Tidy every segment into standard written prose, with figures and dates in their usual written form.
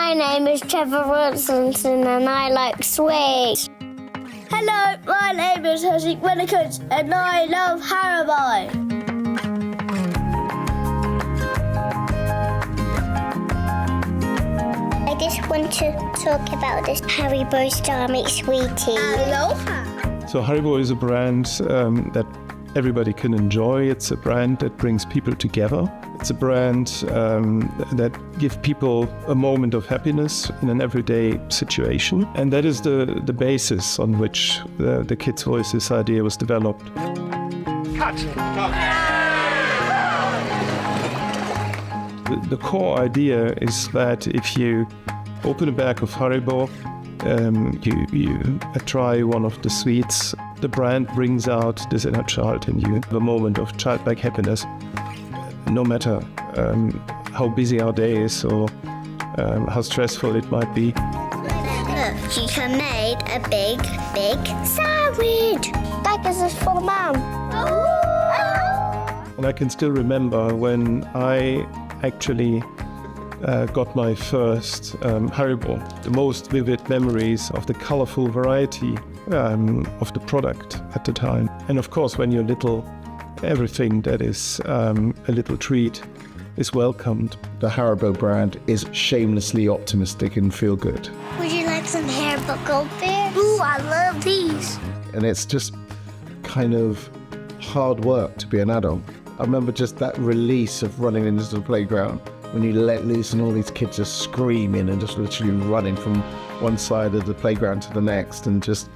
My name is Trevor Wilson and I like sweets. Hello, my name is Husik Winnicott and I love HARIBO. I just want to talk about this HARIBO Starmie Sweetie. Aloha! So HARIBO is a brand that everybody can enjoy. It's a brand that brings people together. It's a brand that gives people a moment of happiness in an everyday situation. And that is the basis on which the Kids' Voices idea was developed. Cut! The core idea is that if you open a bag of HARIBO, you try one of the sweets, the brand brings out this inner child in you, a moment of childlike happiness, no matter how busy our day is or how stressful it might be. Look, Chica made a big sandwich. That is for Mum. And I can still remember when I actually got my first HARIBO, the most vivid memories of the colorful variety of the product at the time. And of course, when you're little, everything that is a little treat is welcomed. The HARIBO brand is shamelessly optimistic and feel good. Would you like some HARIBO Gold Bears? Ooh, I love these. And it's just kind of hard work to be an adult. I remember just that release of running into the playground when you let loose and all these kids just screaming and just literally running from one side of the playground to the next, and just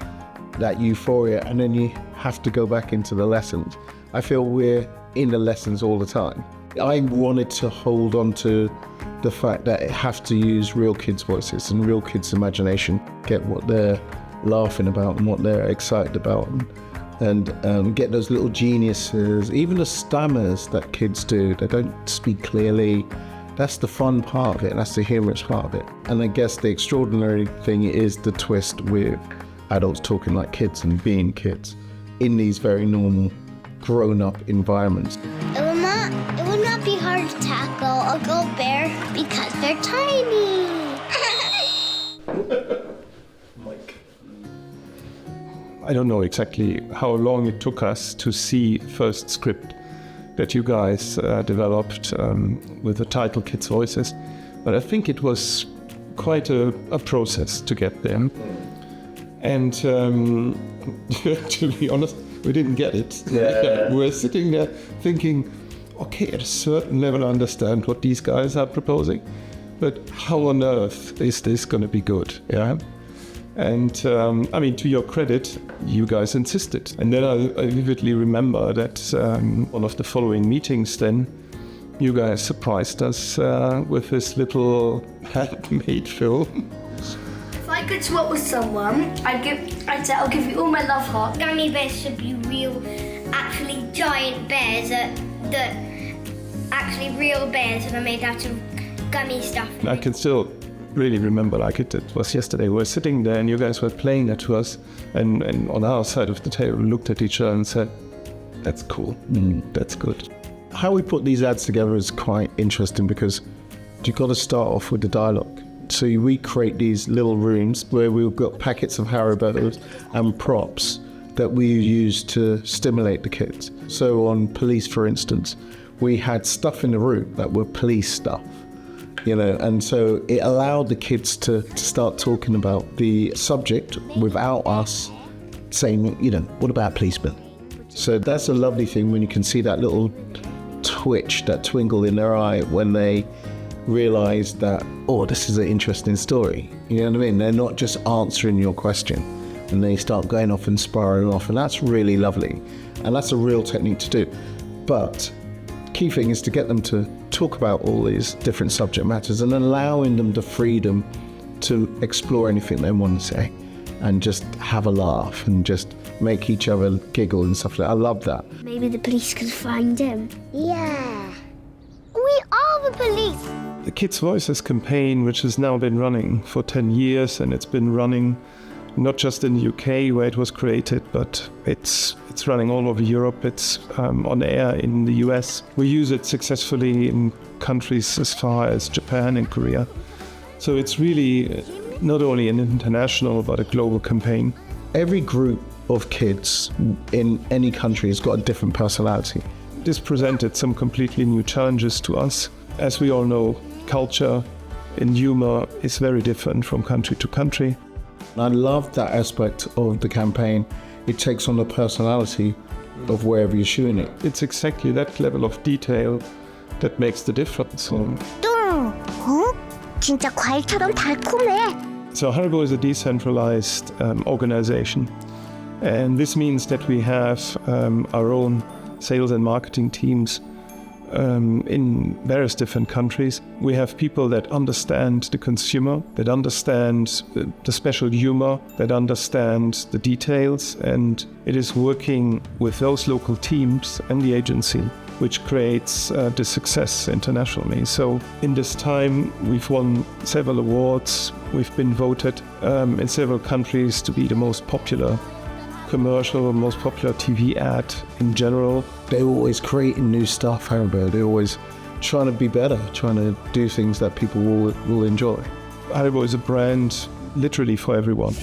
that euphoria, and then you have to go back into the lessons. I feel we're in the lessons all the time. I wanted to hold on to the fact that it has to use real kids' voices and real kids' imagination, get what they're laughing about and what they're excited about, and get those little geniuses, even the stammers that kids do. They don't speak clearly. That's the fun part of it, and that's the humorous part of it. And I guess the extraordinary thing is the twist with adults talking like kids and being kids in these very normal, grown-up environments. It will not be hard to tackle a gold bear because they're tiny. I don't know exactly how long it took us to see first script that you guys developed with the title Kids' Voices, but I think it was quite a process to get there. And to be honest, we didn't get it. Yeah. We were sitting there thinking, okay, at a certain level I understand what these guys are proposing, but how on earth is this going to be good? Yeah. And I mean, to your credit, you guys insisted. And then I vividly remember that one of the following meetings then, you guys surprised us with this little handmade film. If I could swap with someone, I'd say I'll give you all my love heart. Gummy bears should be real, actually giant bears that actually real bears that are made out of gummy stuff. I can still really remember like it was yesterday. We were sitting there and you guys were playing that to us, and on our side of the table we looked at each other and said, that's cool, that's good. How we put these ads together is quite interesting because you've got to start off with the dialogue. So we create these little rooms where we've got packets of HARIBOs and props that we use to stimulate the kids. So on police, for instance, we had stuff in the room that were police stuff, you know, and so it allowed the kids to start talking about the subject without us saying, you know, what about policemen? So that's a lovely thing when you can see that little twitch, that twinkle in their eye when they realize that, oh, this is an interesting story. You know what I mean? They're not just answering your question, and they start going off and spiraling off, and that's really lovely. And that's a real technique to do. But key thing is to get them to talk about all these different subject matters and allowing them the freedom to explore anything they want to say and just have a laugh and just make each other giggle and stuff like that. I love that. Maybe the police could find him. Yeah. We are the police. The Kids' Voices campaign, which has now been running for 10 years, and it's been running not just in the UK where it was created, but it's running all over Europe. It's on air in the US. We use it successfully in countries as far as Japan and Korea. So it's really not only an international but a global campaign. Every group of kids in any country has got a different personality. This presented some completely new challenges to us. As we all know, culture and humor is very different from country to country. And I love that aspect of the campaign. It takes on the personality of wherever you're shooting it. It's exactly that level of detail that makes the difference. 진짜 과일처럼 달콤해. So HARIBO is a decentralized organization, and this means that we have our own sales and marketing teams in various different countries. We have people that understand the consumer, that understand the special humor, that understand the details, and it is working with those local teams and the agency which creates the success internationally. So in this time, we've won several awards. We've been voted in several countries to be the most popular commercial, most popular TV ad in general. They're always creating new stuff, HARIBO. They're always trying to be better, trying to do things that people will enjoy. HARIBO is a brand literally for everyone.